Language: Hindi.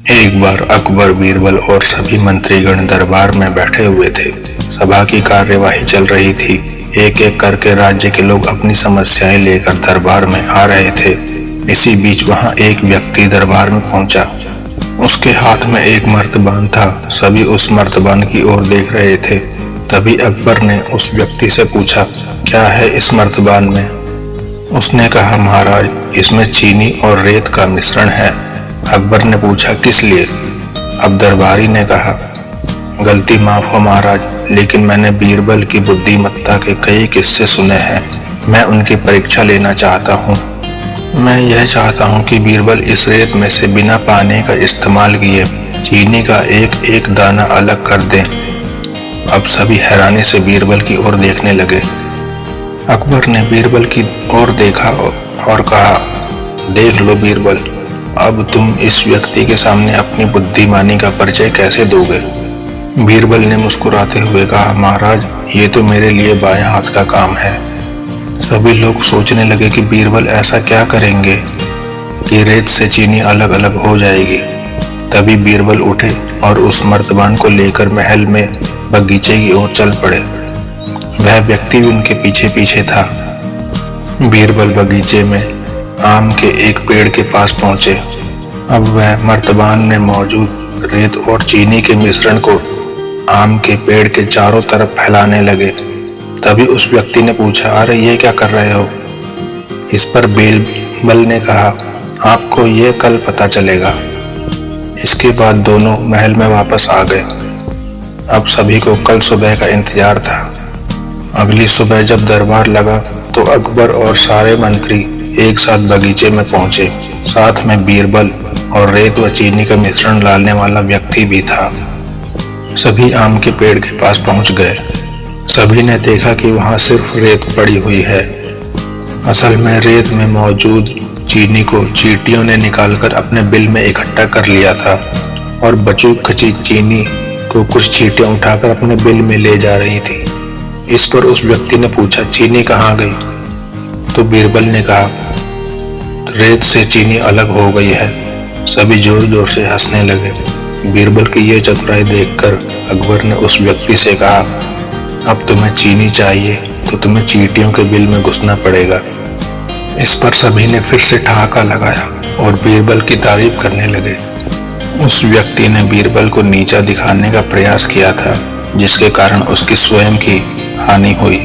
एक बार अकबर, बीरबल और सभी मंत्रीगण दरबार में बैठे हुए थे। सभा की कार्यवाही चल रही थी। एक एक करके राज्य के लोग अपनी समस्याएं लेकर दरबार में आ रहे थे। इसी बीच वहां एक व्यक्ति दरबार में पहुंचा। उसके हाथ में एक मर्तबान था। सभी उस मर्तबान की ओर देख रहे थे। तभी अकबर ने उस व्यक्ति से पूछा, क्या है इस मर्तबान में? उसने कहा, महाराज, इसमें चीनी और रेत का मिश्रण है। अकबर ने पूछा, किस लिए? अब दरबारी ने कहा, गलती माफ हो महाराज, लेकिन मैंने बीरबल की बुद्धिमत्ता के कई किस्से सुने हैं। मैं उनकी परीक्षा लेना चाहता हूँ। मैं यह चाहता हूँ कि बीरबल इस रेत में से बिना पानी का इस्तेमाल किए चीनी का एक एक दाना अलग कर दें। अब सभी हैरानी से बीरबल की ओर देखने लगे। अकबर ने बीरबल की ओर देखा और कहा, देख लो बीरबल, अब तुम इस व्यक्ति के सामने अपनी बुद्धिमानी का परिचय कैसे दोगे? बीरबल ने मुस्कुराते हुए कहा, महाराज, ये तो मेरे लिए बाएं हाथ का काम है। सभी लोग सोचने लगे कि बीरबल ऐसा क्या करेंगे कि रेत से चीनी अलग अलग हो जाएगी। तभी बीरबल उठे और उस मर्तबान को लेकर महल में बगीचे की ओर चल पड़े। वह व्यक्ति भी उनके पीछे पीछे था। बीरबल बगीचे में आम के एक पेड़ के पास पहुंचे। अब वह मर्तबान में मौजूद रेत और चीनी के मिश्रण को आम के पेड़ के चारों तरफ फैलाने लगे। तभी उस व्यक्ति ने पूछा, अरे ये क्या कर रहे हो? इस पर बीरबल ने कहा, आपको ये कल पता चलेगा। इसके बाद दोनों महल में वापस आ गए। अब सभी को कल सुबह का इंतजार था। अगली सुबह जब दरबार लगा तो अकबर और सारे मंत्री एक साथ बगीचे में पहुंचे। साथ में बीरबल और रेत व चीनी का मिश्रण डालने वाला व्यक्ति भी था। सभी आम के पेड़ के पास पहुंच गए। सभी ने देखा कि वहां सिर्फ रेत पड़ी हुई है। असल में रेत में मौजूद चीनी को चींटियों ने निकालकर अपने बिल में इकट्ठा कर लिया था और बची खची चीनी को कुछ चींटियां उठाकर अपने बिल में ले जा रही थी। इस पर उस व्यक्ति ने पूछा, चीनी कहाँ गई? तो बीरबल ने कहा, रेत से चीनी अलग हो गई है। सभी जोर जोर से हंसने लगे। बीरबल की ये चतुराई देखकर अकबर ने उस व्यक्ति से कहा, अब तुम्हें चीनी चाहिए तो तुम्हें चींटियों के बिल में घुसना पड़ेगा। इस पर सभी ने फिर से ठहाका लगाया और बीरबल की तारीफ करने लगे। उस व्यक्ति ने बीरबल को नीचा दिखाने का प्रयास किया था, जिसके कारण उसकी स्वयं की हानि हुई।